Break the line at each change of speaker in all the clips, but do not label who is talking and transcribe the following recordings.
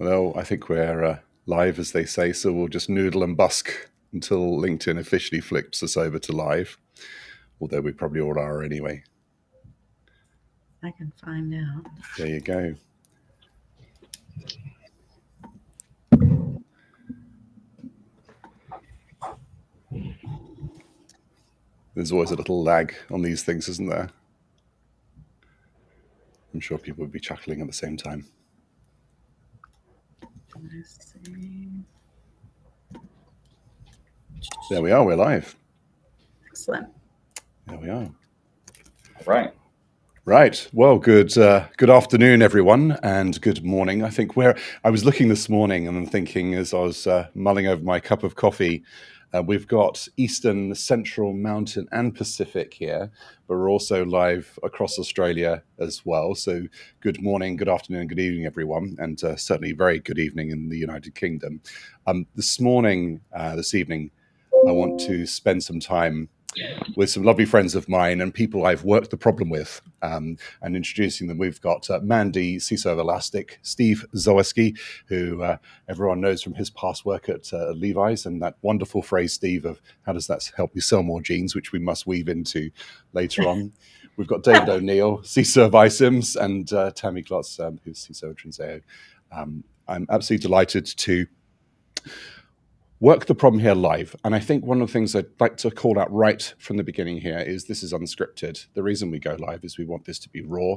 Well, I think we're live, as they say, so we'll just noodle and busk until LinkedIn officially flips us over to live, although we probably all are anyway.
I can find out.
There you go. There's always a little lag on these things, isn't there? I'm sure people would be chuckling at the same time.
Let's see.
There we are, we're live.
Excellent.
There we are.
Right.
Right. Well, good afternoon, everyone, and good morning. I think I was looking this morning and I'm thinking as I was mulling over my cup of coffee, we've got Eastern, Central, Mountain and Pacific here, but we're also live across Australia as well. So good morning, good afternoon, good evening, everyone, and certainly very good evening in the United Kingdom. This evening, I want to spend some time with some lovely friends of mine and people I've worked the problem with, and introducing them. We've got Mandy, CISO of Elastic, Steve Zalweski, who everyone knows from his past work at Levi's, and that wonderful phrase, Steve, of how does that help you sell more jeans, which we must weave into later on. We've got David O'Neill, CISO of iCIMS, and Tammy Klotz, who's CISO of Trinseo. I'm absolutely delighted to work the problem here live. And I think one of the things I'd like to call out right from the beginning here is this is unscripted. The reason we go live is we want this to be raw,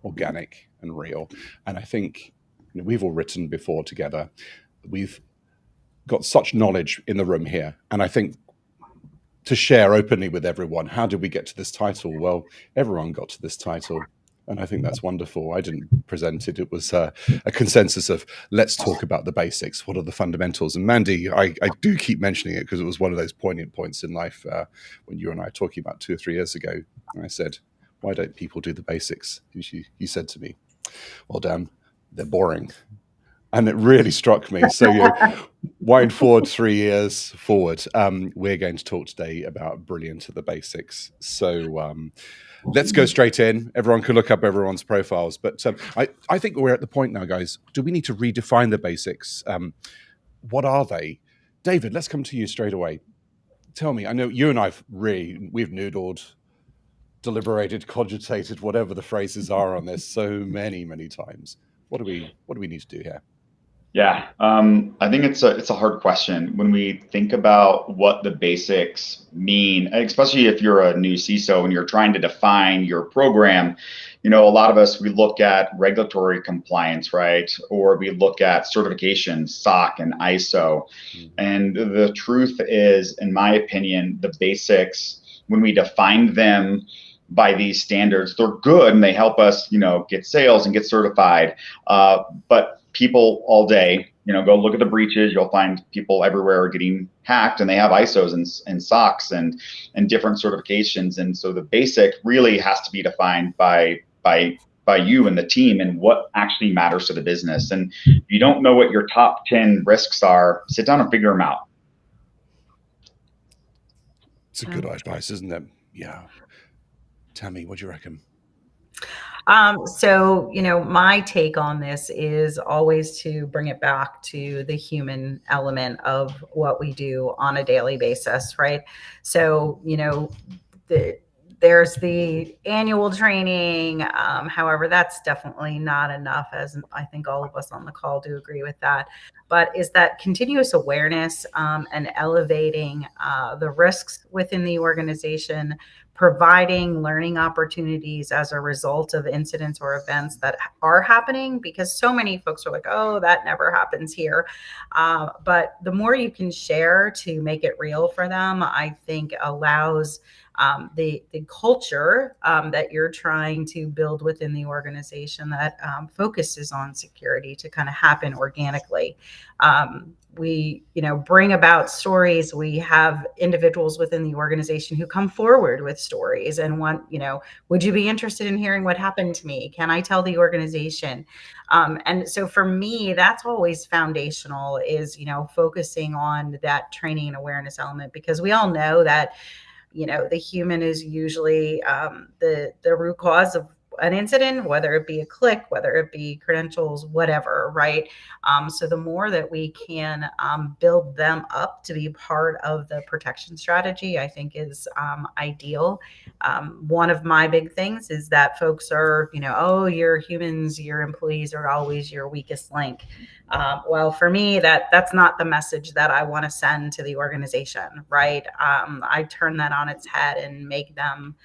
organic, and real. And I think we've all written before together. We've got such knowledge in the room here. And I think to share openly with everyone, how did we get to this title? Well, everyone got to this title. And I think that's wonderful. I didn't present it. It was a consensus of let's talk about the basics. What are the fundamentals? And Mandy, I do keep mentioning it because it was one of those poignant points in life when you and I were talking about 2 or 3 years ago. And I said, why don't people do the basics? You said to me, well, Dan, they're boring. And it really struck me. So wind forward 3 years forward. We're going to talk today about brilliant at the basics. So let's go straight in. Everyone can look up everyone's profiles. But I think we're at the point now, guys. Do we need to redefine the basics? What are they? David, let's come to you straight away. Tell me, I know you and we've noodled, deliberated, cogitated, whatever the phrases are on this so many, many times. What do we need to do here?
Yeah, I think it's a hard question when we think about what the basics mean, especially if you're a new CISO and you're trying to define your program. A lot of us, we look at regulatory compliance, right? Or we look at certifications, SOC and ISO. And the truth is, in my opinion, the basics, when we define them by these standards, they're good and they help us, get sales and get certified. But people all day, go look at the breaches. You'll find people everywhere getting hacked, and they have ISOs and SOCs and different certifications. And so the basic really has to be defined by you and the team and what actually matters to the business. And if you don't know what your top 10 risks are, sit down and figure them out.
It's a good advice, isn't it? Yeah. Tammy, what do you reckon?
So, my take on this is always to bring it back to the human element of what we do on a daily basis, right? So, there's the annual training. However, that's definitely not enough, as I think all of us on the call do agree with that. But is that continuous awareness and elevating the risks within the organization, providing learning opportunities as a result of incidents or events that are happening, because so many folks are like, oh, that never happens here. But the more you can share to make it real for them, I think allows the culture that you're trying to build within the organization that focuses on security to kind of happen organically. We, bring about stories. We have individuals within the organization who come forward with stories and want, would you be interested in hearing what happened to me? Can I tell the organization? And so for me, that's always foundational is, focusing on that training and awareness element, because we all know that, the human is usually the root cause of an incident, whether it be a click, whether it be credentials, whatever, right? So the more that we can build them up to be part of the protection strategy, I think is ideal. One of my big things is that folks are, oh, your humans, your employees are always your weakest link. Well, for me, that's not the message that I want to send to the organization, right? I turn that on its head and make them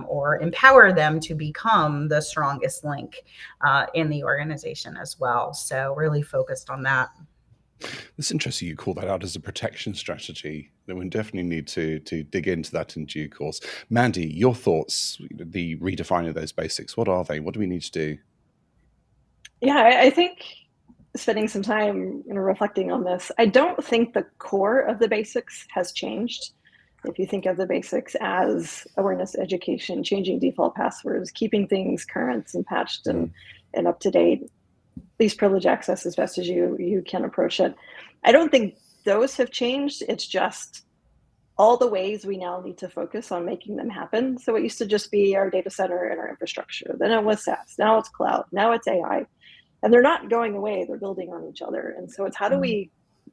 or empower them to become the strongest link in the organization as well. So really focused on that.
It's interesting you call that out as a protection strategy. That we definitely need to dig into that in due course. Mandy, your thoughts, the redefining those basics, what are they? What do we need to do?
Yeah, I think spending some time reflecting on this, I don't think the core of the basics has changed. If you think of the basics as awareness, education, changing default passwords, keeping things current and patched and up to date, least privilege access as best as you can approach it. I don't think those have changed. It's just all the ways we now need to focus on making them happen. So it used to just be our data center and our infrastructure. Then it was SaaS. Now it's cloud. Now it's AI. And they're not going away. They're building on each other. And so it's how do we,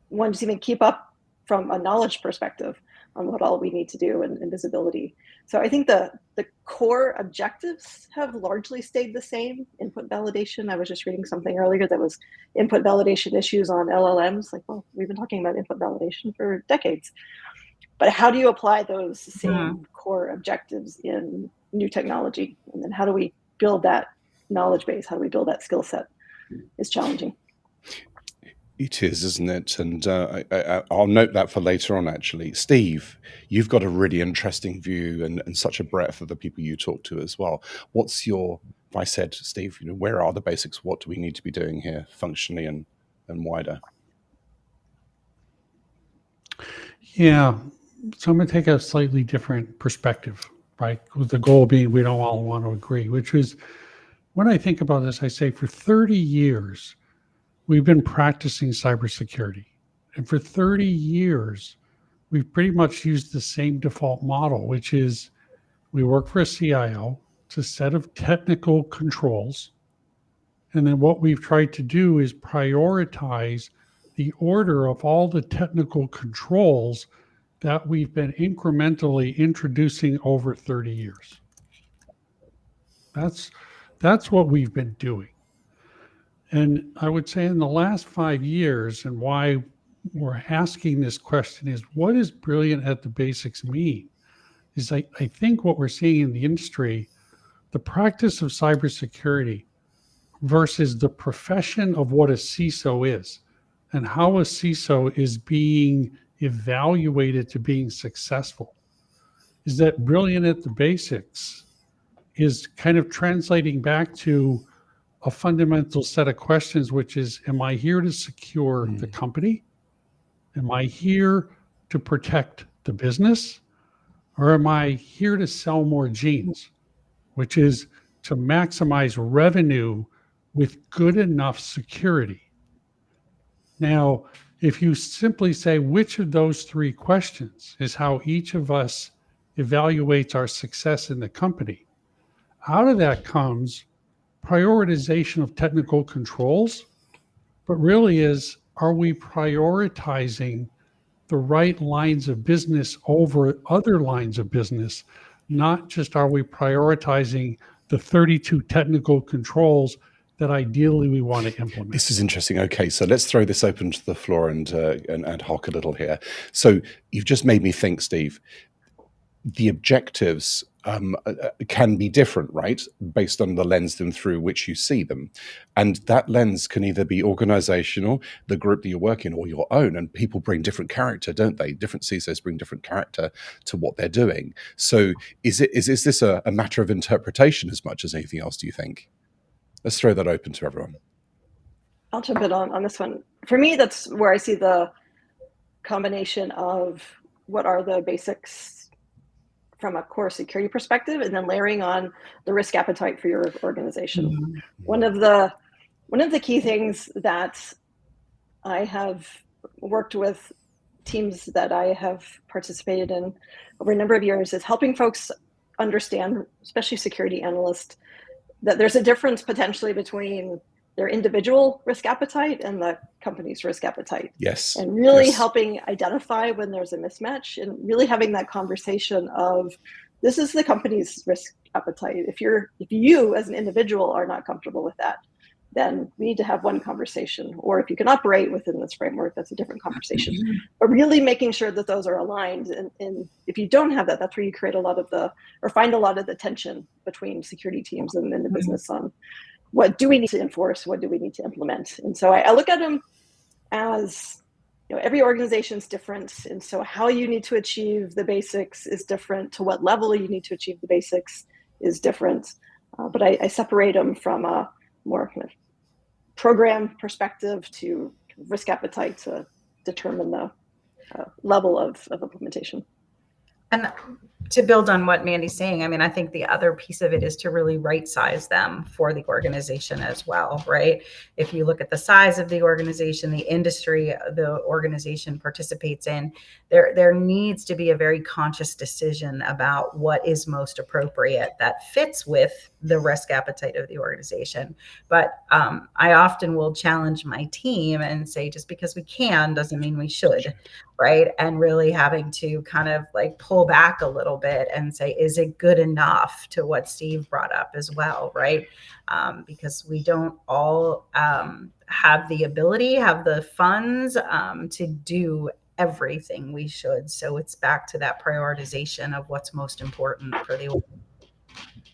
one, just even keep up from a knowledge perspective on what all we need to do and visibility. So I think the core objectives have largely stayed the same. Input validation. I was just reading something earlier that was input validation issues on LLMs. Like, well, we've been talking about input validation for decades. But how do you apply those same core objectives in new technology? And then how do we build that knowledge base? How do we build that skill set? Is challenging.
It is, isn't it? And I'll note that for later on, actually. Steve, you've got a really interesting view and such a breadth of the people you talk to as well. What's your, if I said, Steve, where are the basics? What do we need to be doing here functionally and wider?
Yeah, so I'm going to take a slightly different perspective, right? With the goal being we don't all want to agree, which is when I think about this, I say for 30 years, we've been practicing cybersecurity. And for 30 years, we've pretty much used the same default model, which is we work for a CIO. It's a set of technical controls. And then what we've tried to do is prioritize the order of all the technical controls that we've been incrementally introducing over 30 years. That's what we've been doing. And I would say in the last 5 years, and why we're asking this question is, what does brilliant at the basics mean? Is I think what we're seeing in the industry, the practice of cybersecurity versus the profession of what a CISO is and how a CISO is being evaluated to being successful, is that brilliant at the basics is kind of translating back to a fundamental set of questions, which is, am I here to secure the company? Am I here to protect the business? Or am I here to sell more jeans, which is to maximize revenue with good enough security? Now, if you simply say which of those three questions is how each of us evaluates our success in the company, out of that comes prioritization of technical controls, but really is, are we prioritizing the right lines of business over other lines of business? Not just are we prioritizing the 32 technical controls that ideally we want to implement.
This is interesting. Okay, so let's throw this open to the floor and hawk a little here. So you've just made me think, Steve. The objectives can be different, right? Based on the lens through which you see them. And that lens can either be organizational, the group that you're working, or your own. And people bring different character, don't they? Different CISOs bring different character to what they're doing. So is this a matter of interpretation as much as anything else, do you think? Let's throw that open to everyone.
I'll jump in on this one. For me, that's where I see the combination of what are the basics from a core security perspective, and then layering on the risk appetite for your organization. Mm-hmm. One of the key things that I have worked with teams that I have participated in over a number of years is helping folks understand, especially security analysts, that there's a difference potentially between their individual risk appetite and the company's risk appetite.
Yes.
And really
Yes.
helping identify when there's a mismatch and really having that conversation of, this is the company's risk appetite. If you as an individual are not comfortable with that, then we need to have one conversation. Or if you can operate within this framework, that's a different conversation. But really making sure that those are aligned. And if you don't have that, that's where you create find a lot of the tension between security teams and the business on what do we need to enforce, what do we need to implement. And so I look at them as, every organization's different. And so how you need to achieve the basics is different. To what level you need to achieve the basics is different. But I separate them from a more kind of program perspective to risk appetite to determine the level of implementation.
And to build on what Mandy's saying, I mean, I think the other piece of it is to really right size them for the organization as well, right? If you look at the size of the organization, the industry the organization participates in, there needs to be a very conscious decision about what is most appropriate that fits with the risk appetite of the organization. But I often will challenge my team and say, just because we can doesn't mean we should, right? And really having to kind of like pull back a little bit and say, is it good enough, to what Steve brought up as well, right? Because we don't all have the ability, have the funds to do everything we should. So it's back to that prioritization of what's most important for the organization.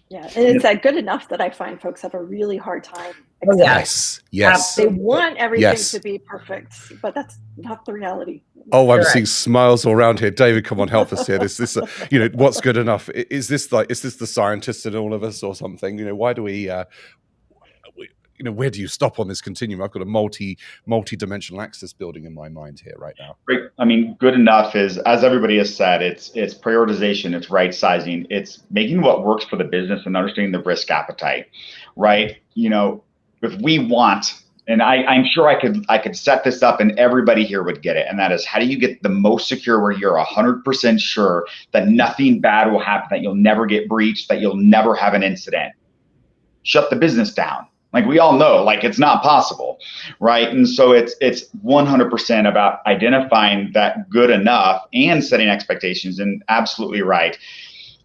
Yeah, and it's that good enough that I find folks have a really hard time.
Oh,
Yes. Yes.
They want everything
Yes.
to be perfect, but that's not the reality.
Oh, I'm
Correct.
seeing smiles all around here. David, come on, help us here. Is this, what's good enough? Is this the scientist in all of us or something? Why do we, where do you stop on this continuum? I've got a multi-dimensional axis building in my mind here right now.
Great. I mean, good enough is, as everybody has said, it's prioritization, it's right sizing, it's making what works for the business and understanding the risk appetite, right? If we want, and I'm sure I could set this up and everybody here would get it. And that is, how do you get the most secure where you're 100% sure that nothing bad will happen, that you'll never get breached, that you'll never have an incident? Shut the business down. Like we all know, like it's not possible, right? And so it's 100% about identifying that good enough and setting expectations. And absolutely right.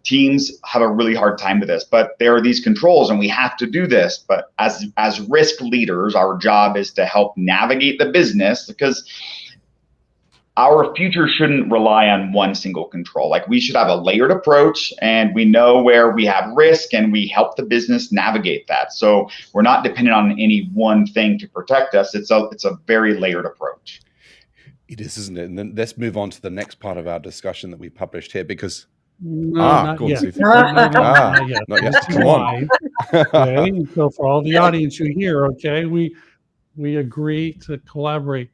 Teams have a really hard time with this, but there are these controls and we have to do this. But as risk leaders, our job is to help navigate the business, because our future shouldn't rely on one single control. Like we should have a layered approach, and we know where we have risk and we help the business navigate that. So we're not dependent on any one thing to protect us. It's a very layered approach.
It is, isn't it? And then let's move on to the next part of our discussion that we published here, because
not
go on,
yet.
Steve.
Not yet.
Not yet.
This is
Come on.
live. Okay, so for all the audience who hear, okay, we agree to collaborate.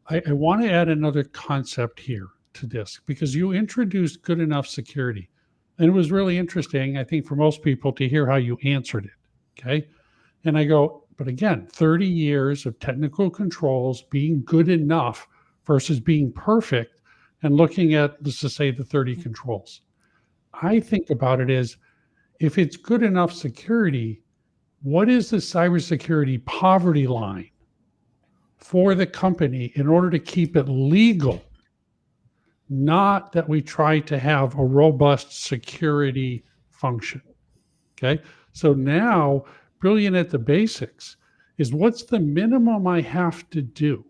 I want to add another concept here to this, because you introduced good enough security. And it was really interesting, I think, for most people to hear how you answered it. Okay. And I go, but again, 30 years of technical controls being good enough versus being perfect, and looking at, let's just say, the 30 controls. I think about it as, if it's good enough security, what is the cybersecurity poverty line for the company in order to keep it legal? Not that we try to have a robust security function. Okay. So now, brilliant at the basics is, what's the minimum I have to do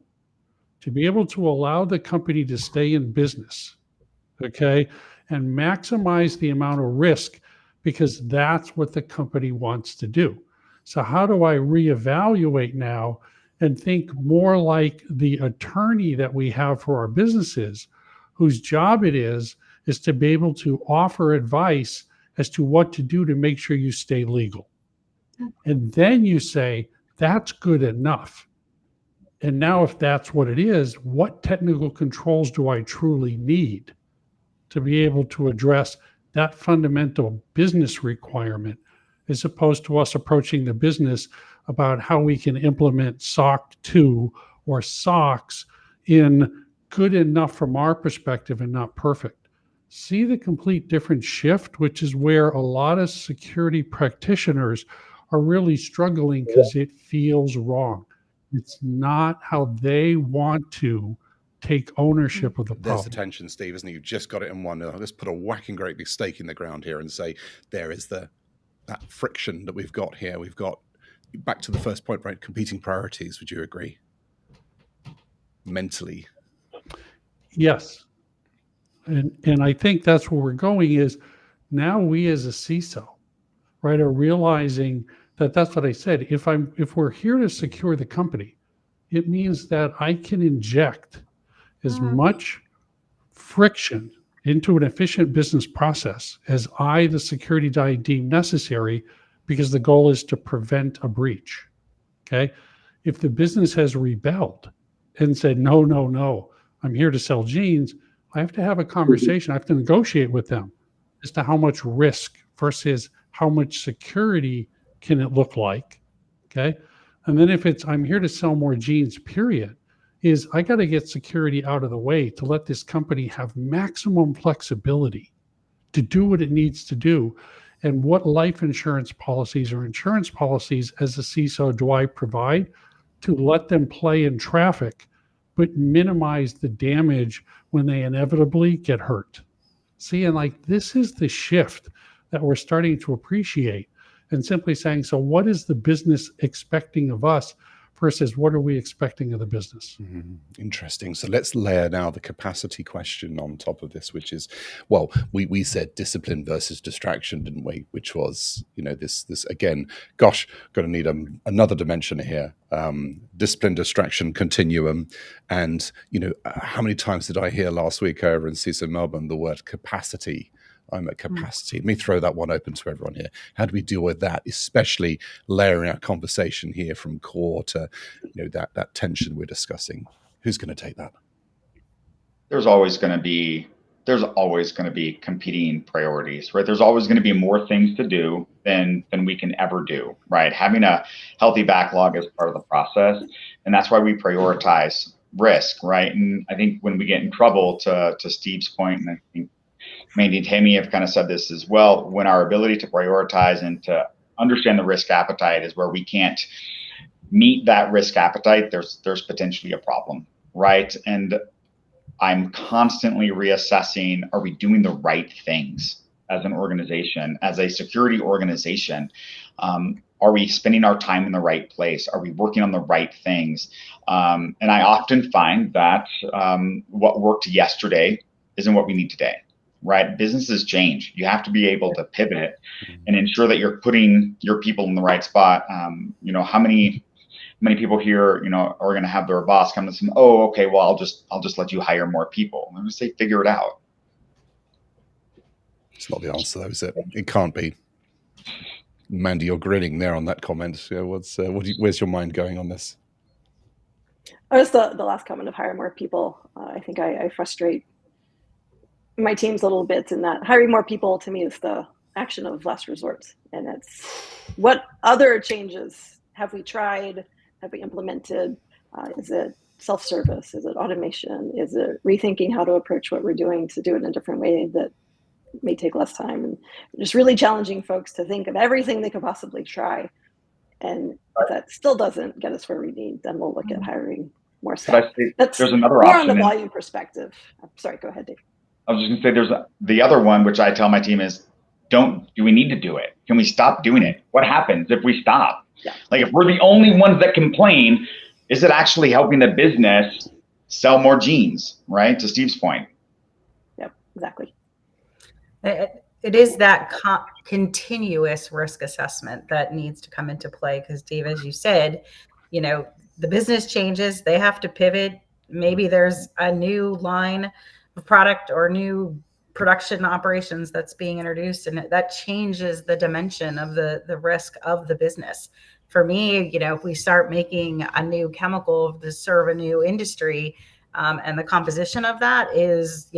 to be able to allow the company to stay in business? Okay. And maximize the amount of risk, because that's what the company wants to do. So how do I reevaluate now and think more like the attorney that we have for our businesses, whose job it is to be able to offer advice as to what to do to make sure you stay legal. And then you say, that's good enough. And now, if that's what it is, what technical controls do I truly need to be able to address that fundamental business requirement, as opposed to us approaching the business about how we can implement SOC 2 or SOCs in good enough from our perspective and not perfect. See the complete different shift, which is where a lot of security practitioners are really struggling because it feels wrong. It's not how they want to take ownership of the problem.
There's the tension, Steve, isn't it? You've just got it in one. Let's put a whacking great big stake in the ground here and say there is that friction that we've got here. We've got, back to the first point, right? Competing priorities. Would you agree? Mentally.
Yes. And I think that's where we're going is now we as a CISO, right, are realizing that that's what I said. If we're here to secure the company, it means that I can inject as much friction into an efficient business process as the security guy, deem necessary, because the goal is to prevent a breach. Okay. If the business has rebelled and said, no, I'm here to sell jeans, I have to have a conversation. I have to negotiate with them as to how much risk versus how much security can it look like. Okay. And then if it's, I'm here to sell more jeans, period, is I got to get security out of the way to let this company have maximum flexibility to do what it needs to do. And what life insurance policies or insurance policies as a CISO do I provide to let them play in traffic, but minimize the damage when they inevitably get hurt? See, and like this is the shift that we're starting to appreciate, and simply saying, so what is the business expecting of us versus what are we expecting of the business?
Interesting. So let's layer now the capacity question on top of this, which is, well, we said discipline versus distraction, didn't we? Which was, this again, gosh, going to need another dimension here. Discipline, distraction, continuum. And, how many times did I hear last week over in CISO Melbourne the word capacity? I'm at capacity. Let me throw that one open to everyone here. How do we deal with that, especially layering our conversation here from core to that tension we're discussing? Who's going to take that?
There's always going to be competing priorities, right? There's always going to be more things to do than we can ever do, right? Having a healthy backlog is part of the process, and that's why we prioritize risk, right? And I think when we get in trouble, to Steve's point, and I think Mandy and Tammy have kind of said this as well, when our ability to prioritize and to understand the risk appetite is where we can't meet that risk appetite, there's potentially a problem, right? And I'm constantly reassessing, are we doing the right things as an organization, as a security organization? Are we spending our time in the right place? Are we working on the right things? And I often find that what worked yesterday isn't what we need today. Right? Businesses change. You have to be able to pivot and ensure that you're putting your people in the right spot. How many people here, are going to have their boss come to them? Oh, okay. Well, I'll just let you hire more people. I'm going to say, figure it out.
It's not the answer, though, is it? It can't be. Mandy, you're grinning there on that comment. Where's your mind going on this?
Oh, it's the last comment of hire more people. I think I frustrate my team's little bits in that hiring more people to me is the action of last resort. And it's what other changes have we tried? Have we implemented? Is it self-service? Is it automation? Is it rethinking how to approach what we're doing to do it in a different way that may take less time? And just really challenging folks to think of everything they could possibly try. And if that still doesn't get us where we need, then we'll look at hiring more staff. That's
there's another
more
option
on the volume perspective. I'm sorry, go ahead, Dave.
I was just going to say there's the other one, which I tell my team is, do we need to do it? Can we stop doing it? What happens if we stop?
Yeah.
Like if we're the only ones that complain, is it actually helping the business sell more jeans, right? To Steve's point.
Yep, exactly.
It is that continuous risk assessment that needs to come into play because, Dave, as you said, the business changes, they have to pivot. Maybe there's a new line of product or new production operations that's being introduced, and that changes the dimension of the risk of the business. For me, if we start making a new chemical to serve a new industry, and the composition of that is,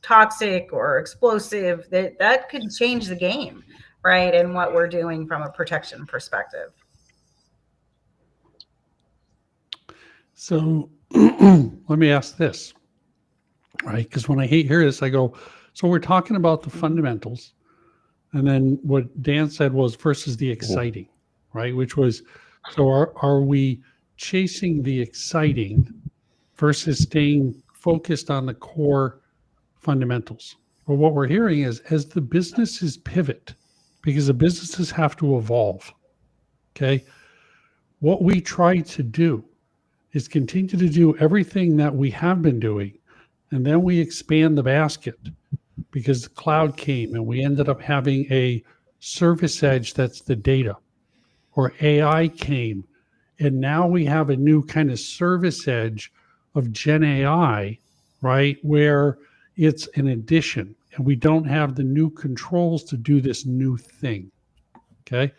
toxic or explosive, that could change the game, right? And what we're doing from a protection perspective.
So let me ask this. Right, because when I hear this, I go, so we're talking about the fundamentals, and then what Dan said was versus the exciting. right? Which was, so are we chasing the exciting versus staying focused on the core fundamentals? Well, what we're hearing is as the businesses pivot, because the businesses have to evolve, okay, what we try to do is continue to do everything that we have been doing, and then we expand the basket because the cloud came and we ended up having a service edge that's the data, or AI came and now we have a new kind of service edge of Gen AI, right? Where it's an addition and we don't have the new controls to do this new thing. Okay.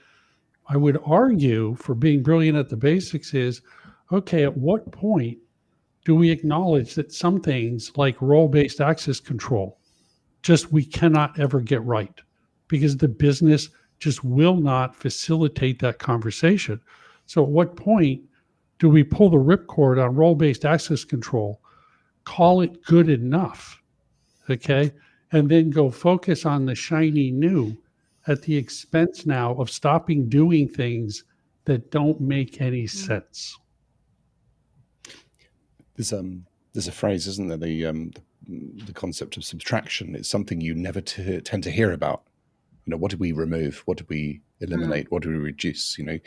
I would argue for being brilliant at the basics is, okay, at what point do we acknowledge that some things like role-based access control, just we cannot ever get right because the business just will not facilitate that conversation. So at what point do we pull the ripcord on role-based access control, call it good enough, okay, and then go focus on the shiny new at the expense now of stopping doing things that don't make any sense?
There's a phrase, isn't there? The concept of subtraction. It's something you never tend to hear about. You know, what did we remove? What did we eliminate? What do we reduce? You know,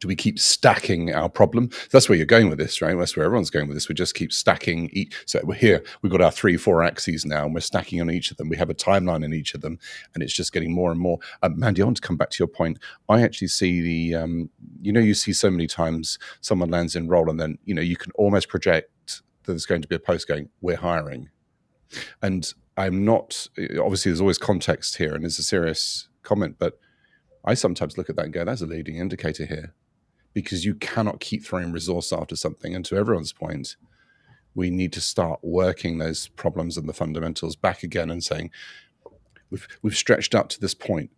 do we keep stacking our problem? That's where you're going with this, right? That's where everyone's going with this. We just keep stacking each. So we're here. We've got our 3-4 axes now, and we're stacking on each of them. We have a timeline in each of them, and it's just getting more and more. Mandy, I want to come back to your point. I actually see the, you see so many times someone lands in role, and then, you can almost project that there's going to be a post going, "We're hiring." And I'm not, obviously there's always context here and there's a serious comment, but I sometimes look at that and go, that's a leading indicator here, because you cannot keep throwing resource after something. And to everyone's point, we need to start working those problems and the fundamentals back again and saying, we've stretched up to this point.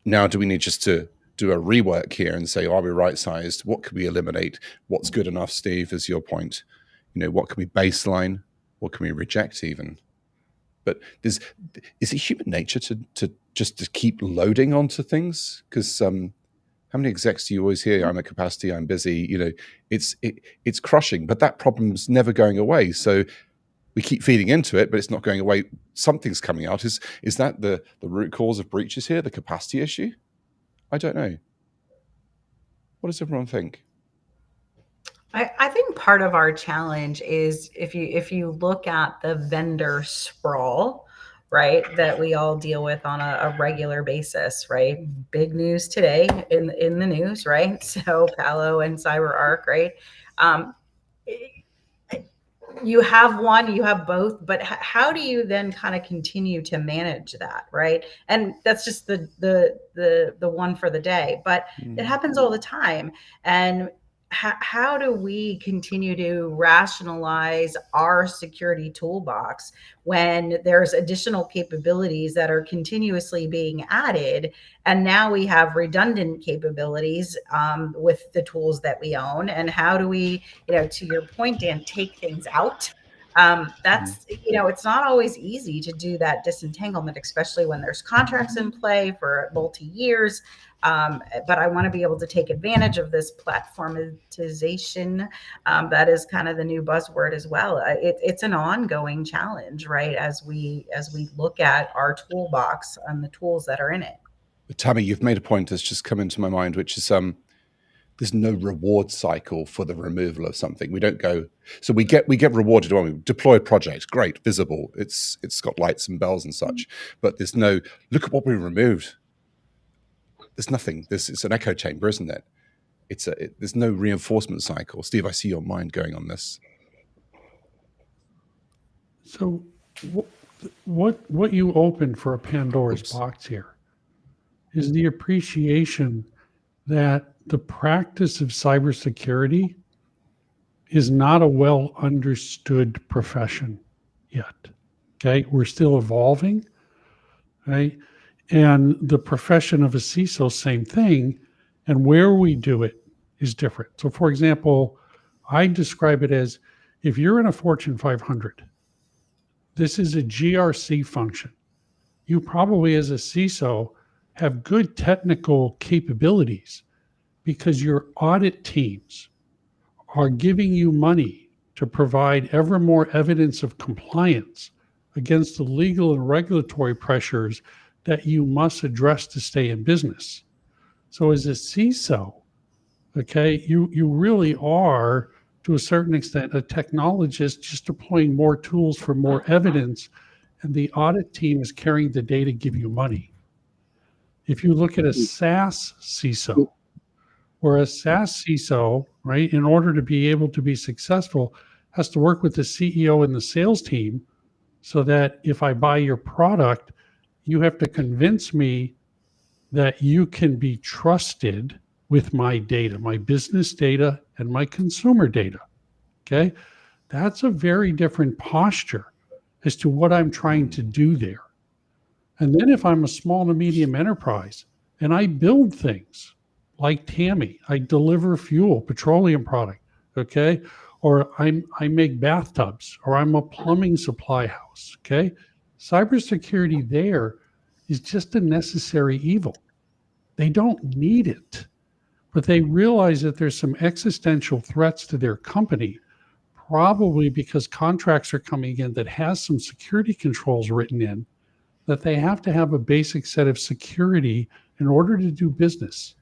Now, do we need just to do a rework here and say, are we right-sized? What can we eliminate? What's good enough, Steve, is your point? What can we baseline? What can we reject even? But is it human nature to just to keep loading onto things? Because how many execs do you always hear? I'm at capacity, I'm busy. It's crushing, but that problem's never going away. So we keep feeding into it, but it's not going away. Something's coming out. Is that the root cause of breaches here? The capacity issue? I don't know. What does everyone think?
I think part of our challenge is if you look at the vendor sprawl, right, that we all deal with on a regular basis, right? Big news today in the news, right? So Palo and CyberArk, right? You have one, you have both, but how do you then kind of continue to manage that, right? And that's just the one for the day, but it happens all the time. And how do we continue to rationalize our security toolbox when there's additional capabilities that are continuously being added? And now we have redundant capabilities with the tools that we own. And how do we, to your point, Dan, take things out? That's, it's not always easy to do that disentanglement, especially when there's contracts in play for multi-years. But I want to be able to take advantage of this platformatization. That is kind of the new buzzword as well. It's an ongoing challenge, right? As we look at our toolbox and the tools that are in it.
Tammy, you've made a point that's just come into my mind, which is there's no reward cycle for the removal of something. We don't go, so we get rewarded when we deploy a project. Great, visible. It's got lights and bells and such, but there's no, look at what we removed. There's nothing. It's an echo chamber, isn't it? There's no reinforcement cycle. Steve, I see your mind going on this.
So what you open for a Pandora's box here is the appreciation that the practice of cybersecurity is not a well understood profession yet. Okay, we're still evolving, right? And the profession of a CISO, same thing. And where we do it is different. So for example, I describe it as if you're in a Fortune 500, this is a GRC function. You probably as a CISO have good technical capabilities, because your audit teams are giving you money to provide ever more evidence of compliance against the legal and regulatory pressures that you must address to stay in business. So as a CISO, okay, you really are, to a certain extent, a technologist just deploying more tools for more evidence, and the audit team is carrying the day to give you money. If you look at a SaaS CISO, or a SaaS CISO, right, in order to be able to be successful, has to work with the CEO and the sales team so that if I buy your product, you have to convince me that you can be trusted with my data, my business data and my consumer data. Okay. That's a very different posture as to what I'm trying to do there. And then if I'm a small to medium enterprise and I build things like Tammy, I deliver fuel, petroleum product, okay? Or I make bathtubs, or I'm a plumbing supply house, okay? Cybersecurity there is just a necessary evil. They don't need it, but they realize that there's some existential threats to their company, probably because contracts are coming in that has some security controls written in, that they have to have a basic set of security in order to do business.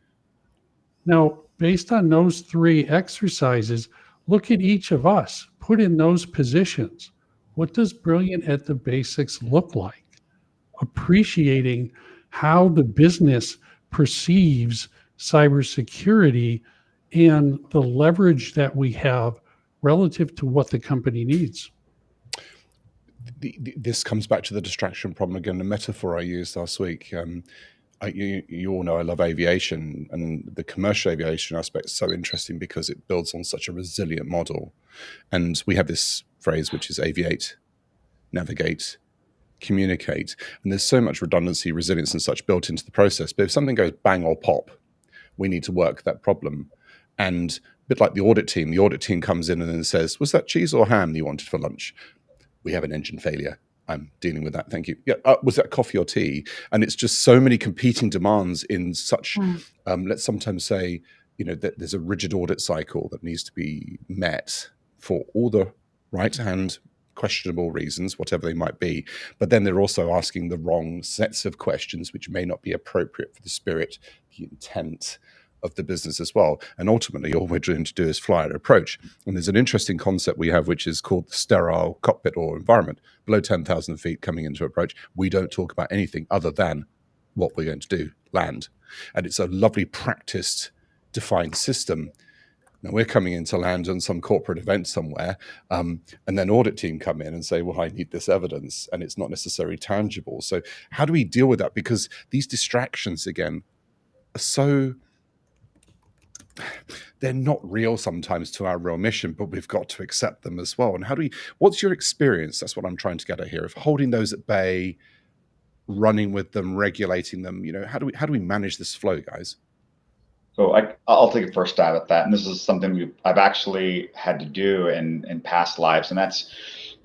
Now, based on those three exercises, look at each of us, put in those positions. What does brilliant at the basics look like? Appreciating how the business perceives cybersecurity and the leverage that we have relative to what the company needs.
This comes back to the distraction problem again, the metaphor I used last week. You all know I love aviation, and the commercial aviation aspect is so interesting because it builds on such a resilient model. And we have this phrase, which is aviate, navigate, communicate. And there's so much redundancy, resilience and such built into the process. But if something goes bang or pop, we need to work that problem. And a bit like the audit team comes in and then says, was that cheese or ham you wanted for lunch? We have an engine failure. I'm dealing with that. Thank you. Yeah. Was that coffee or tea? And it's just so many competing demands in such, let's sometimes say, that there's a rigid audit cycle that needs to be met for all the right and questionable reasons, whatever they might be. But then they're also asking the wrong sets of questions, which may not be appropriate for the spirit, the intent of the business as well. And ultimately, all we're trying to do is fly our approach. And there's an interesting concept we have, which is called the sterile cockpit or environment. Below 10,000 feet coming into approach, we don't talk about anything other than what we're going to do, land. And it's a lovely practiced, defined system. Now we're coming into land on some corporate event somewhere, and then audit team come in and say, well, I need this evidence, and it's not necessarily tangible. So how do we deal with that? Because these distractions, again, are so... they're not real sometimes to our real mission, but we've got to accept them as well. And what's your experience? That's what I'm trying to get at here, of holding those at bay, running with them, regulating them. How do we manage this flow, guys?
So I'll take a first stab at that. And this is something I've actually had to do in past lives. And that's,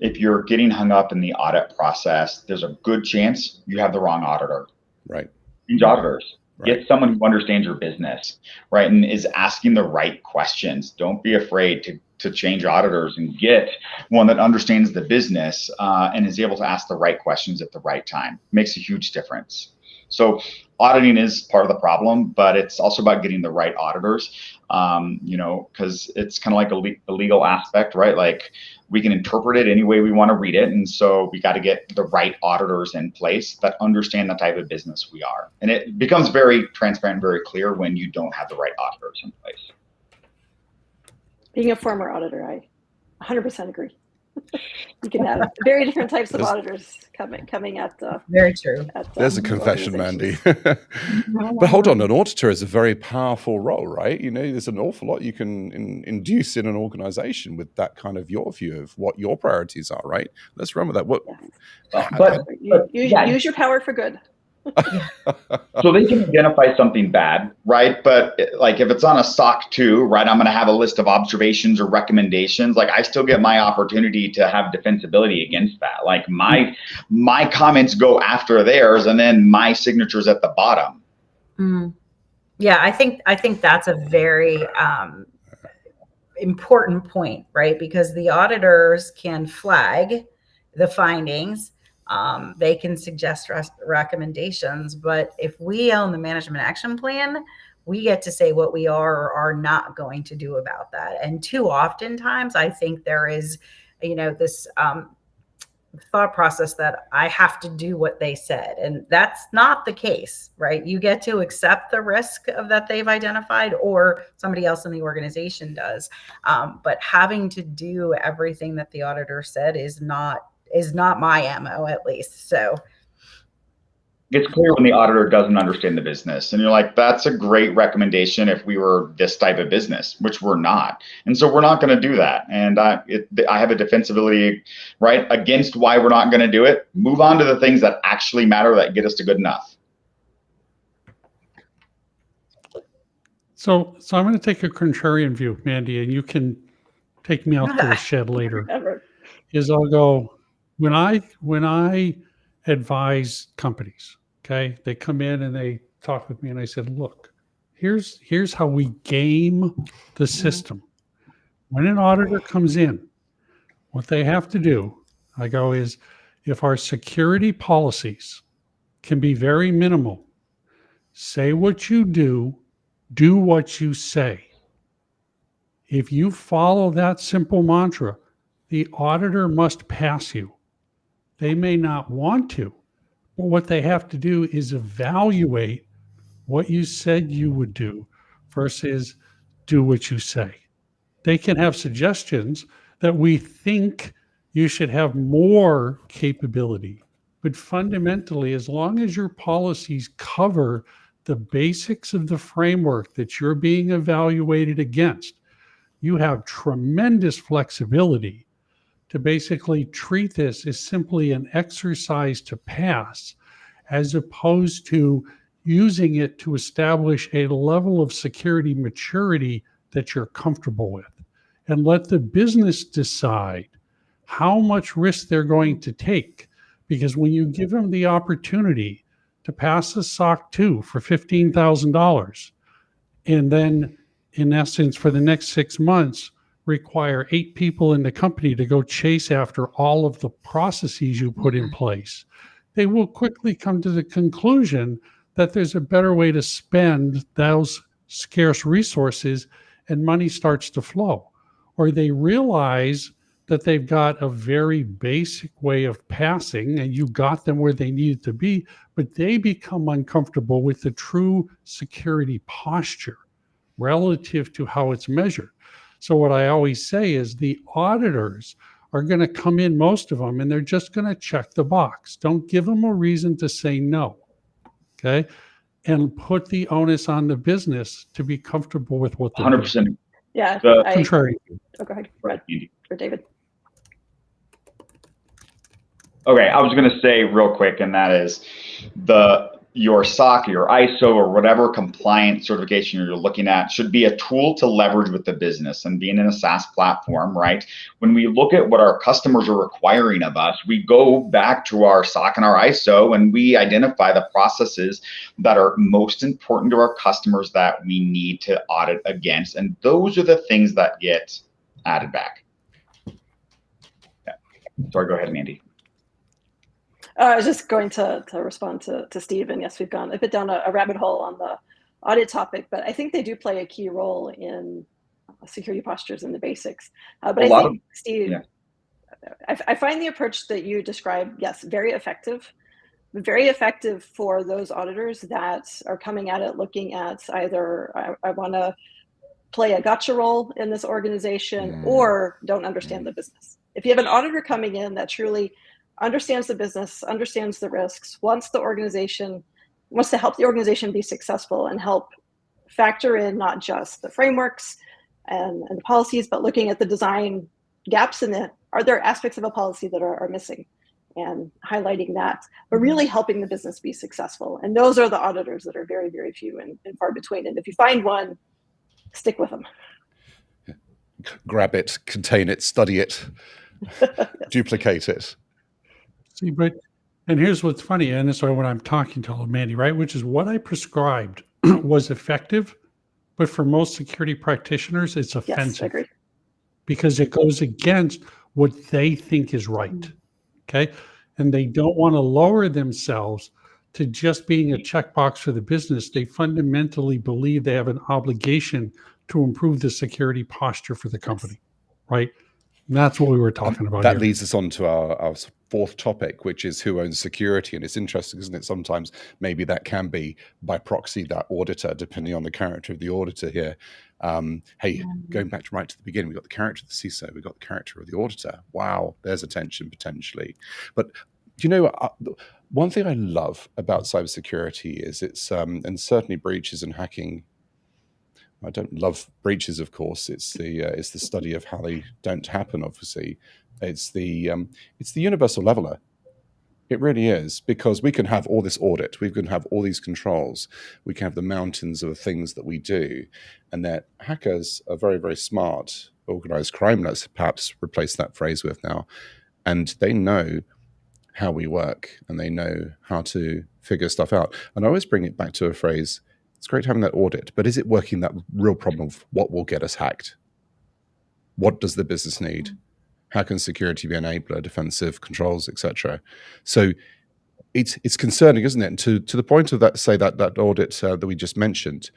if you're getting hung up in the audit process, there's a good chance you have the wrong auditor.
Right.
Change auditors.
Right.
Get someone who understands your business, right, and is asking the right questions. Don't be afraid to change auditors, and get one that understands the business and is able to ask the right questions at the right time. Makes a huge difference. So auditing is part of the problem, but it's also about getting the right auditors, because it's kind of like a legal aspect, right? Like, we can interpret it any way we want to read it. And so we got to get the right auditors in place that understand the type of business we are. And it becomes very transparent, very clear when you don't have the right auditors in place.
Being a former auditor, I 100% agree. You can have very different types of auditors coming at
very true.
There's a confession, Mandy. But hold on, an auditor is a very powerful role, right? There's an awful lot you can induce in an organization with that kind of your view of what your priorities are, right? Let's run with that.
Use your power for good.
So they can identify something bad, right? But like, if it's on a SOC 2, right, I'm going to have a list of observations or recommendations. Like, I still get my opportunity to have defensibility against that. Like, my comments go after theirs, and then my signature's at the bottom.
Yeah, I think that's a very important point, right? Because the auditors can flag the findings, they can suggest recommendations, but if we own the management action plan, we get to say what we are or are not going to do about that. And too oftentimes, I think there is, this thought process that I have to do what they said. And that's not the case, right? You get to accept the risk of that they've identified, or somebody else in the organization does. But having to do everything that the auditor said is not my MO, at least. So
it's clear when the auditor doesn't understand the business, and you're like, that's a great recommendation if we were this type of business, which we're not. And so we're not going to do that. And I have a defensibility, right, against why we're not going to do it. Move on to the things that actually matter, that get us to good enough.
So I'm going to take a contrarian view, Mandy, and you can take me out to the shed later. Is I'll go, when I advise companies, okay, they come in and they talk with me, and I said, look, here's how we game the system. When an auditor comes in, what they have to do, I go, is if our security policies can be very minimal, say what you do what you say. If you follow that simple mantra, the auditor must pass you. They may not want to, but what they have to do is evaluate what you said you would do versus do what you say. They can have suggestions that we think you should have more capability, but fundamentally, as long as your policies cover the basics of the framework that you're being evaluated against, you have tremendous flexibility to basically treat this as simply an exercise to pass, as opposed to using it to establish a level of security maturity that you're comfortable with. And let the business decide how much risk they're going to take. Because when you give them the opportunity to pass a SOC 2 for $15,000, and then in essence for the next 6 months require 8 people in the company to go chase after all of the processes you put in place, they will quickly come to the conclusion that there's a better way to spend those scarce resources, and money starts to flow. Or they realize that they've got a very basic way of passing and you got them where they needed to be, but they become uncomfortable with the true security posture relative to how it's measured. So what I always say is the auditors are going to come in, most of them, and they're just going to check the box. Don't give them a reason to say no, okay? And put the onus on the business to be comfortable with what they're
100%.
doing.
Yeah.
Contrary.
Oh, go ahead. Right. For David.
Okay, I was going to say real quick, and that is your SOC, your ISO, or whatever compliance certification you're looking at should be a tool to leverage with the business. And being in a SaaS platform, right? When we look at what our customers are requiring of us, we go back to our SOC and our ISO, and we identify the processes that are most important to our customers that we need to audit against. And those are the things that get added back. Yeah. Sorry, go ahead, Mandy.
I was just going to respond to Steve, and yes, we've gone a bit down a rabbit hole on the audit topic, but I think they do play a key role in security postures and the basics. But I think, Steve, yeah. I find the approach that you described, yes, very effective for those auditors that are coming at it looking at either I want to play a gotcha role in this organization or don't understand the business. If you have an auditor coming in that truly understands the business, understands the risks, wants to help the organization be successful and help factor in not just the frameworks and the policies, but looking at the design gaps in it. Are there aspects of a policy that are missing, and highlighting that, but really helping the business be successful? And those are the auditors that are very, very few and far between. And if you find one, stick with them.
Grab it, contain it, study it, duplicate it.
See, and here's what's funny, and this is when I'm talking to Mandy, right, which is what I prescribed was effective, but for most security practitioners, it's offensive.
Yes, I agree.
Because it goes against what they think is right. Okay. And they don't want to lower themselves to just being a checkbox for the business. They fundamentally believe they have an obligation to improve the security posture for the company. Right. And that's what we were talking about.
That leads us on to our fourth topic, which is who owns security. And it's interesting, isn't it? Sometimes maybe that can be by proxy that auditor, depending on the character of the auditor here. Going back right to the beginning, we've got the character of the CISO, we've got the character of the auditor. Wow, there's a tension potentially. But one thing I love about cybersecurity is it's, and certainly breaches and hacking. I don't love breaches, of course. It's the study of how they don't happen. Obviously, it's the universal leveler. It really is, because we can have all this audit, we can have all these controls, we can have the mountains of things that we do, and that hackers are very, very smart. Organized crime, let's perhaps replace that phrase with now, and they know how we work and they know how to figure stuff out. And I always bring it back to a phrase. It's great having that audit, but is it working that real problem of what will get us hacked? What does the business need? How can security be an enabler, defensive controls, etc.? So it's concerning, isn't it? And to the point of that, say that audit that we just mentioned,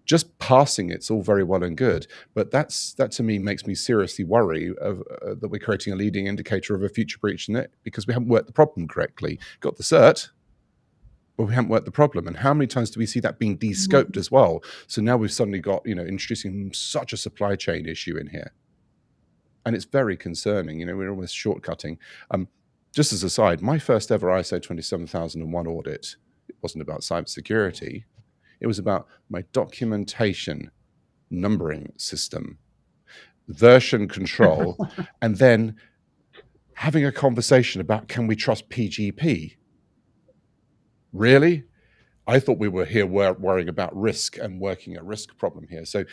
just passing it's all very well and good, but that to me makes me seriously worry of that we're creating a leading indicator of a future breach in it, because we haven't worked the problem correctly. Got the cert, but we haven't worked the problem. And how many times do we see that being de-scoped as well? So now we've suddenly got, introducing such a supply chain issue in here. And it's very concerning. We're almost shortcutting. Just as a side, my first ever ISO 27001 audit, it wasn't about cybersecurity. It was about my documentation numbering system, version control, and then having a conversation about, can we trust PGP? Really? I thought we were here worrying about risk and working a risk problem here. So,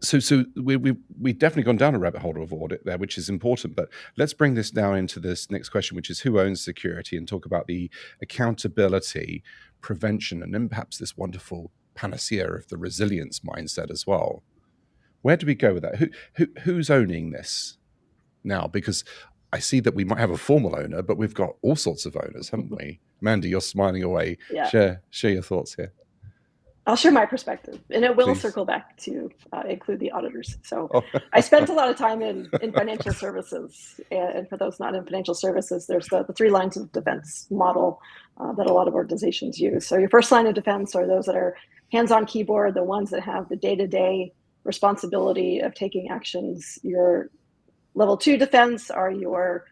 So we definitely gone down a rabbit hole of audit there, which is important. But let's bring this now into this next question, which is who owns security, and talk about the accountability, prevention, and then perhaps this wonderful panacea of the resilience mindset as well. Where do we go with that? Who's owning this now? Because I see that we might have a formal owner, but we've got all sorts of owners, haven't we? Mandy, you're smiling away. Yeah. Share your thoughts here.
I'll share my perspective, and it will circle back to include the auditors. So I spent a lot of time in financial services, and for those not in financial services, there's the 3 lines of defense model that a lot of organizations use. So your first line of defense are those that are hands-on keyboard, the ones that have the day-to-day responsibility of taking actions. Your level 2 defense are your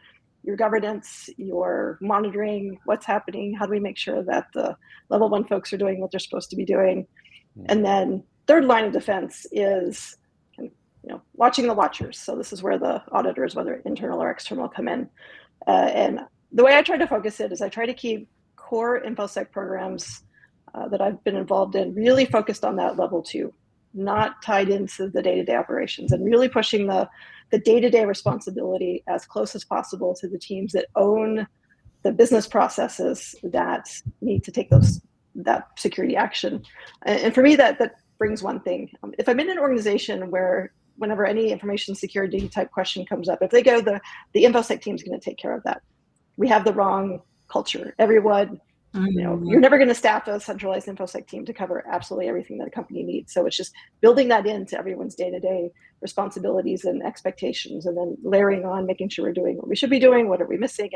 governance, your monitoring, what's happening, how do we make sure that the level 1 folks are doing what they're supposed to be doing. And then third line of defense is watching the watchers. So this is where the auditors, whether internal or external, come in. And the way I try to focus it is I try to keep core InfoSec programs that I've been involved in really focused on that level 2, not tied into the day-to-day operations, and really pushing the day-to-day responsibility as close as possible to the teams that own the business processes that need to take that security action. And for me, that brings one thing. If I'm in an organization where whenever any information security type question comes up, if they go, the InfoSec team is going to take care of that. We have the wrong culture. Everyone, you're never going to staff a centralized InfoSec team to cover absolutely everything that a company needs. So it's just building that into everyone's day-to-day responsibilities and expectations, and then layering on, making sure we're doing what we should be doing, what are we missing,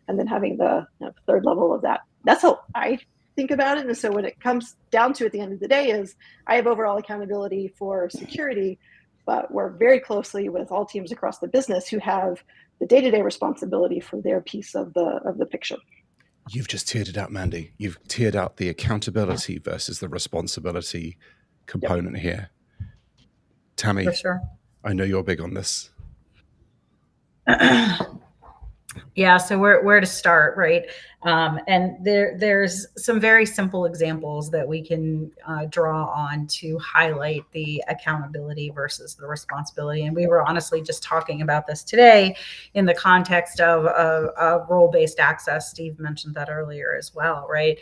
and then having the third level of that. That's how I think about it. And so when it comes down to at the end of the day is I have overall accountability for security, but we're very closely with all teams across the business who have the day-to-day responsibility for their piece of the picture.
You've just tiered it out, Mandy. You've tiered out the accountability versus the responsibility component here. Tammy,
for sure.
I know you're big on this.
Yeah, so where to start, right? And there's some very simple examples that we can draw on to highlight the accountability versus the responsibility. And we were honestly just talking about this today in the context of role-based access. Steve mentioned that earlier as well, right?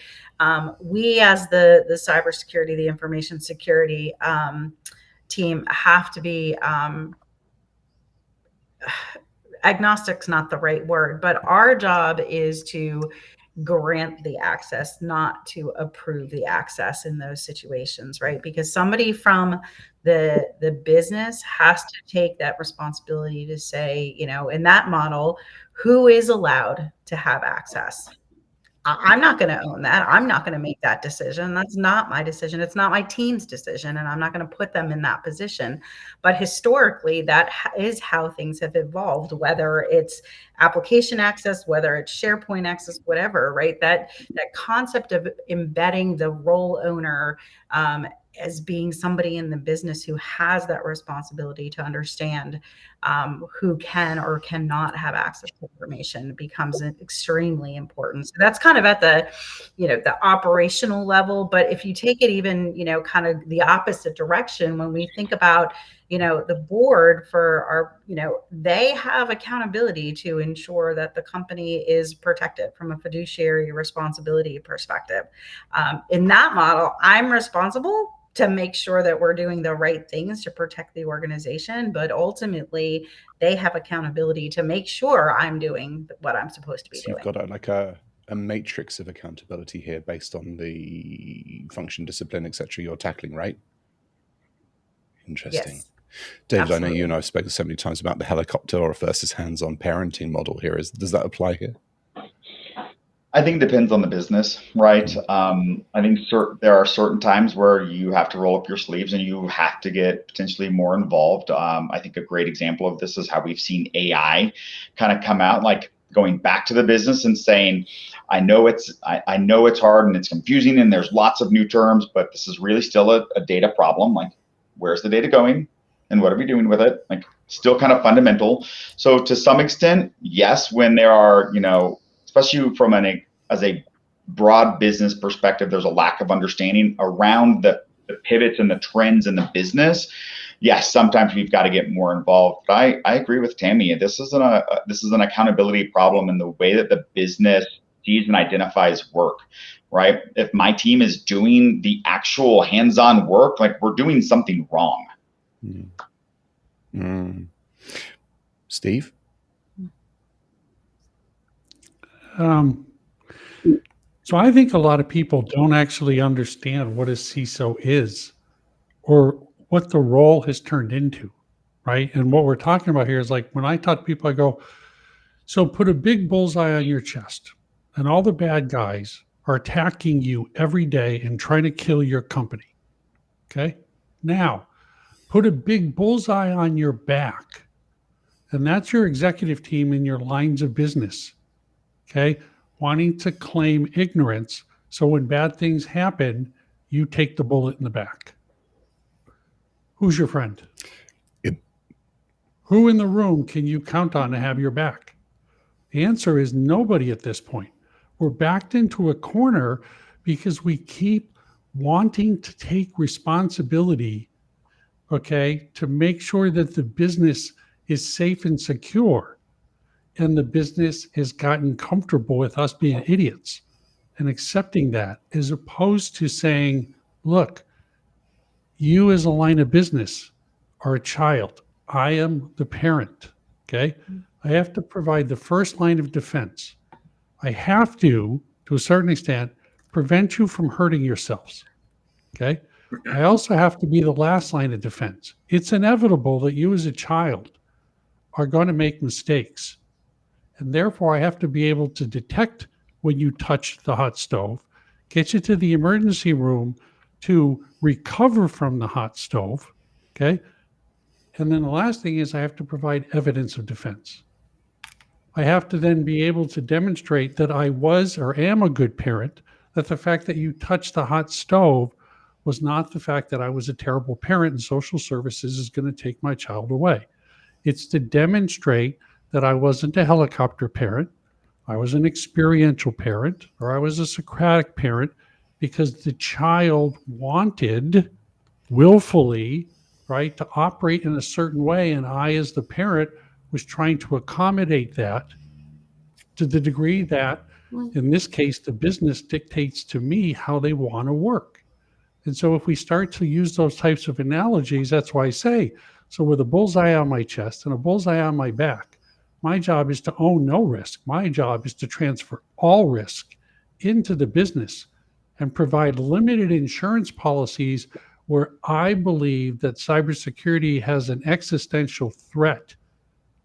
We as the cybersecurity, the information security team have to be agnostic's not the right word, but our job is to grant the access, not to approve the access in those situations, right? Because somebody from the business has to take that responsibility to say, in that model, who is allowed to have access? I'm not going to own that. I'm not going to make that decision. That's not my decision. It's not my team's decision, and I'm not going to put them in that position. But historically, that is how things have evolved, whether it's application access, whether it's SharePoint access, whatever, right? That concept of embedding the role owner as being somebody in the business who has that responsibility to understand who can or cannot have access to information becomes extremely important. So that's kind of at the, the operational level. But if you take it even, kind of the opposite direction, when we think about, the board for our, they have accountability to ensure that the company is protected from a fiduciary responsibility perspective. In that model, I'm responsible to make sure that we're doing the right things to protect the organization, but ultimately they have accountability to make sure I'm doing what I'm supposed to be doing.
You've got a matrix of accountability here based on the function, discipline, etc. you're tackling, right? Interesting. Yes. David, absolutely. I know you and I have spoken so many times about the helicopter versus hands-on parenting model here. Does that apply here?
I think it depends on the business, right? I think there are certain times where you have to roll up your sleeves and you have to get potentially more involved. I think a great example of this is how we've seen AI kind of come out, like going back to the business and saying, I know it's hard and it's confusing and there's lots of new terms, but this is really still a data problem. Like, where's the data going and what are we doing with it? Like, still kind of fundamental. So to some extent, yes, when there are, especially from as a broad business perspective, there's a lack of understanding around the pivots and the trends in the business. Yes, sometimes we've got to get more involved. But I agree with Tammy. This is an accountability problem in the way that the business sees and identifies work, right? If my team is doing the actual hands-on work, like, we're doing something wrong.
Steve?
So I think a lot of people don't actually understand what a CISO is or what the role has turned into, right? And what we're talking about here is, like, when I talk to people, I go, so put a big bullseye on your chest and all the bad guys are attacking you every day and trying to kill your company, okay? Now, put a big bullseye on your back, and that's your executive team in your lines of business, okay? Wanting to claim ignorance, so when bad things happen, you take the bullet in the back. Who's your friend?
Yep.
Who in the room can you count on to have your back? The answer is nobody at this point. We're backed into a corner because we keep wanting to take responsibility, okay, to make sure that the business is safe and secure. And the business has gotten comfortable with us being idiots and accepting that, as opposed to saying, look, you as a line of business are a child. I am the parent, okay? I have to provide the first line of defense. I have to a certain extent, prevent you from hurting yourselves, okay? I also have to be the last line of defense. It's inevitable that you as a child are going to make mistakes. And therefore, I have to be able to detect when you touch the hot stove, get you to the emergency room to recover from the hot stove, okay? And then the last thing is I have to provide evidence of defense. I have to then be able to demonstrate that I was or am a good parent, that the fact that you touched the hot stove was not the fact that I was a terrible parent and social services is going to take my child away. It's to demonstrate that I wasn't a helicopter parent, I was an experiential parent or I was a Socratic parent because the child wanted willfully, right, to operate in a certain way. And I, as the parent, was trying to accommodate that to the degree that, in this case, the business dictates to me how they want to work. And so if we start to use those types of analogies, that's why I say, so with a bullseye on my chest and a bullseye on my back, my job is to own no risk. My job is to transfer all risk into the business and provide limited insurance policies where I believe that cybersecurity has an existential threat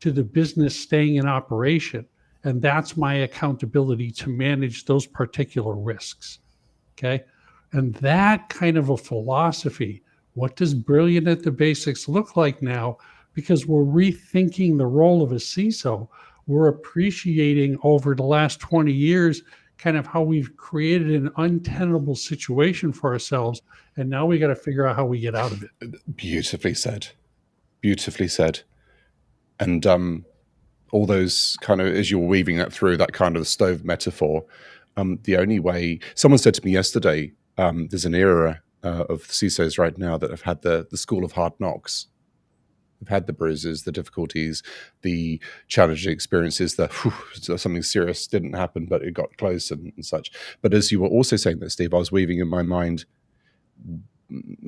to the business staying in operation. And that's my accountability to manage those particular risks. Okay. And that kind of a philosophy, what does brilliant at the basics look like now? Because we're rethinking the role of a CISO. We're appreciating over the last 20 years kind of how we've created an untenable situation for ourselves. And now we got to figure out how we get out of it.
Beautifully said. Beautifully said. And all those kind of, as you're weaving that through, that kind of stove metaphor, the only way, someone said to me yesterday, there's an era of CISOs right now that have had the school of hard knocks. They've had the bruises, the difficulties, the challenging experiences, something serious didn't happen, but it got close and such. But as you were also saying that, Steve, I was weaving in my mind,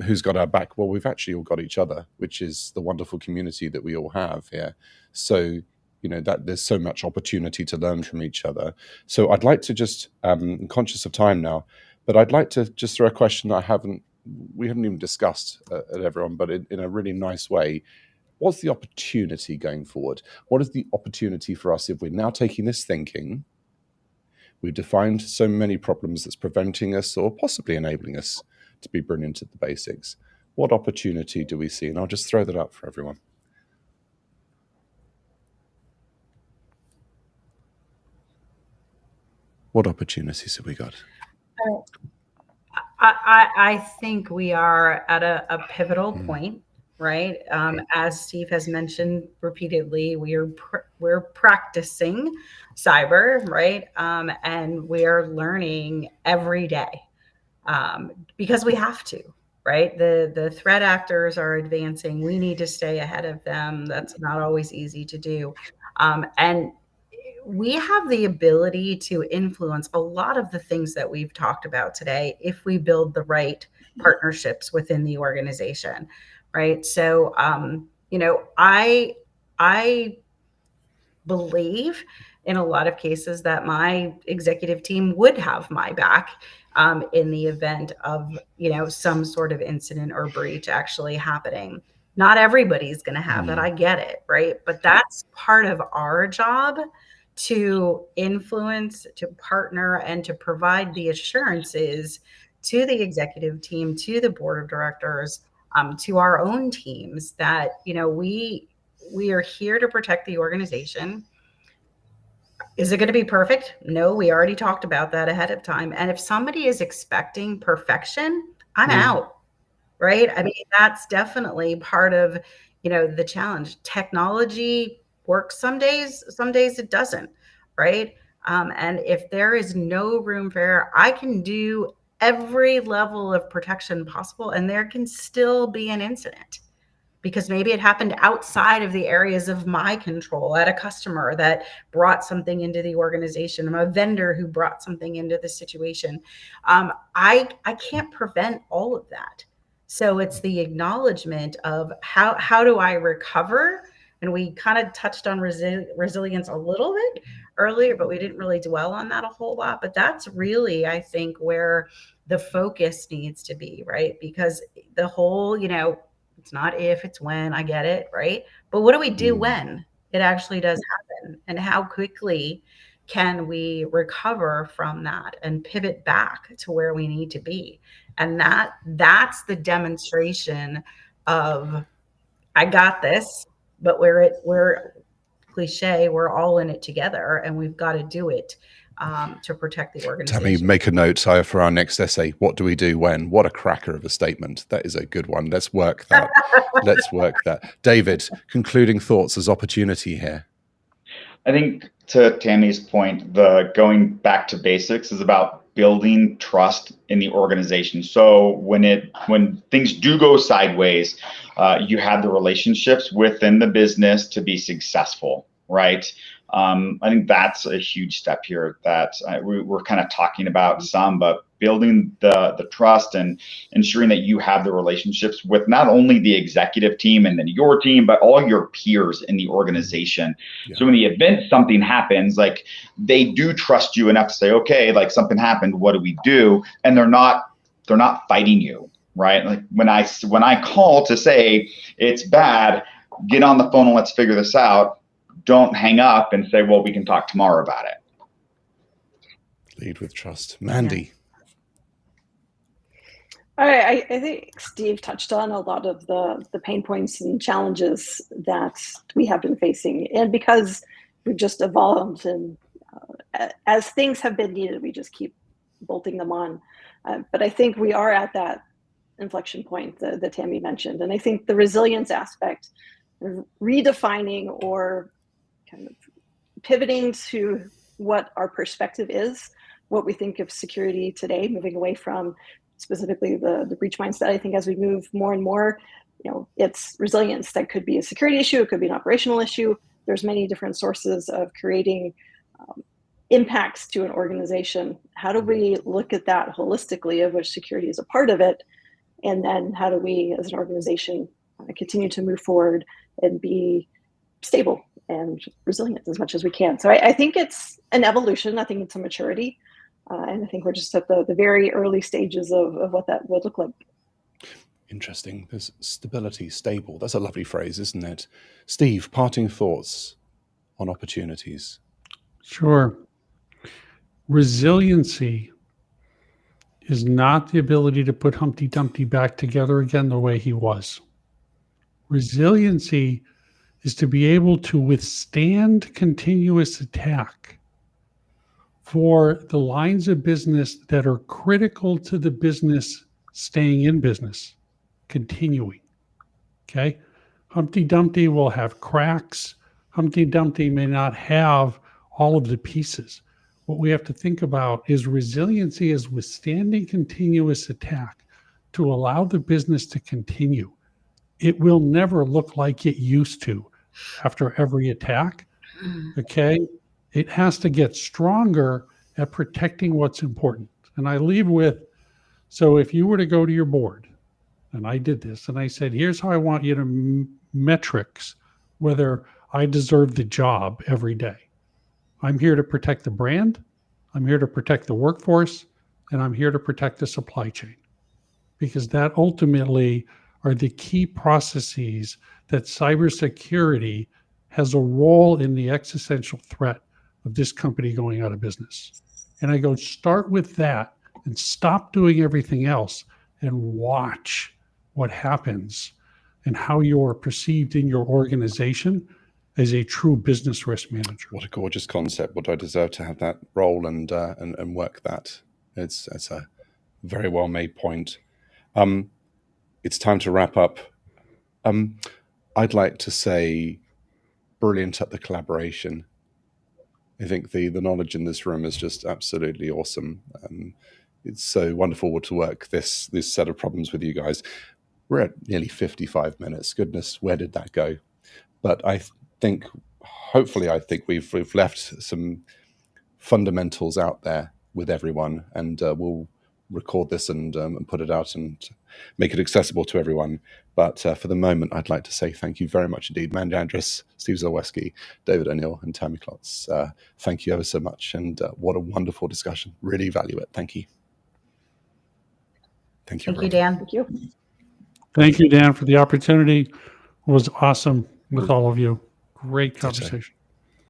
who's got our back? Well, we've actually all got each other, which is the wonderful community that we all have here. So, that there's so much opportunity to learn from each other. So I'd like to just, I'm conscious of time now, but I'd like to just throw a question that we haven't even discussed at everyone, but in a really nice way. What's the opportunity going forward? What is the opportunity for us if we're now taking this thinking? We've defined so many problems that's preventing us or possibly enabling us to be brilliant at the basics. What opportunity do we see? And I'll just throw that up for everyone. What opportunities have we got?
I think we are at a pivotal point, right? As Steve has mentioned repeatedly, we're practicing cyber, right? And we're learning every day because we have to, right? The threat actors are advancing. We need to stay ahead of them. That's not always easy to do. And we have the ability to influence a lot of the things that we've talked about today if we build the right partnerships within the organization, right? So, I believe in a lot of cases that my executive team would have my back in the event of, some sort of incident or breach actually happening. Not everybody's going to have that. I get it, right? But that's part of our job, to influence, to partner, and to provide the assurances to the executive team, to the board of directors, to our own teams that, we are here to protect the organization. Is it going to be perfect? No, we already talked about that ahead of time. And if somebody is expecting perfection, I'm out, right? I mean, that's definitely part of, the challenge. Technology works some days it doesn't, right? And if there is no room for error, I can do every level of protection possible, and there can still be an incident because maybe it happened outside of the areas of my control, at a customer that brought something into the organization, a vendor who brought something into the situation. I can't prevent all of that. So it's the acknowledgement of how do I recover? And we kind of touched on resilience a little bit earlier, but we didn't really dwell on that a whole lot. But that's really, I think, where the focus needs to be, right? Because the whole, it's not if, it's when. I get it, right? But what do we do when it actually does happen? And how quickly can we recover from that and pivot back to where we need to be? And that's the demonstration of, I got this, but we're cliche, we're all in it together, and we've got to do it to protect the organization.
Tammy, make a note for our next essay. What do we do when? What a cracker of a statement. That is a good one. Let's work that. Let's work that. David, concluding thoughts as opportunity here.
I think to Tammy's point, the going back to basics is about building trust in the organization. So when things do go sideways, you have the relationships within the business to be successful, right? I think that's a huge step here that we're kind of talking about some, but building the trust and ensuring that you have the relationships with not only the executive team and then your team, but all your peers in the organization. Yeah. So in the event something happens, like they do trust you enough to say, okay, like something happened, what do we do? And they're not fighting you, right? Like when I call to say it's bad, get on the phone and let's figure this out. Don't hang up and say, well, we can talk tomorrow about it.
Lead with trust. Mandy.
I think Steve touched on a lot of the pain points and challenges that we have been facing. And because we've just evolved and as things have been needed, we just keep bolting them on. But I think we are at that inflection point that Tammy mentioned. And I think the resilience aspect, redefining or kind of pivoting to what our perspective is, what we think of security today, moving away from specifically the breach mindset. I think as we move more and more, it's resilience. That could be a security issue, it could be an operational issue. There's many different sources of creating impacts to an organization. How do we look at that holistically, of which security is a part of it? And then how do we as an organization continue to move forward and be stable and resilient as much as we can? So I think it's an evolution. I think it's a maturity. And I think we're just at the very early stages of what that would look like.
Interesting. There's stability, stable. That's a lovely phrase, isn't it? Steve, parting thoughts on opportunities.
Sure. Resiliency is not the ability to put Humpty Dumpty back together again the way he was. Resiliency is to be able to withstand continuous attack for the lines of business that are critical to the business staying in business, continuing. Okay? Humpty Dumpty will have cracks. Humpty Dumpty may not have all of the pieces. What we have to think about is resiliency is withstanding continuous attack to allow the business to continue. It will never look like it used to after every attack. Okay? It has to get stronger at protecting what's important. And I leave with, so if you were to go to your board, and I did this, and I said, here's how I want you to metrics whether I deserve the job every day. I'm here to protect the brand, I'm here to protect the workforce, and I'm here to protect the supply chain. Because that ultimately are the key processes that cybersecurity has a role in the existential threat of this company going out of business. And I go, start with that and stop doing everything else and watch what happens and how you're perceived in your organization as a true business risk manager.
What a gorgeous concept. Would I deserve to have that role and work that? It's a very well made point. It's time to wrap up. I'd like to say brilliant at the collaboration. I think the knowledge in this room is just absolutely awesome. It's so wonderful to work this set of problems with you guys. We're at nearly 55 minutes. Goodness, where did that go? But I think, hopefully, we've left some fundamentals out there with everyone, and we'll record this and put it out and make it accessible to everyone. But for the moment, I'd like to say thank you very much indeed. Mandy, Andress, Steve Zalweski, David O'Neill, and Tammy Klotz. Thank you ever so much, and what a wonderful discussion. Really value it. Thank you. Thank you.
Thank you, Dan.
Thank you.
Thank you, Dan, for the opportunity. It was awesome with all of you. Great conversation.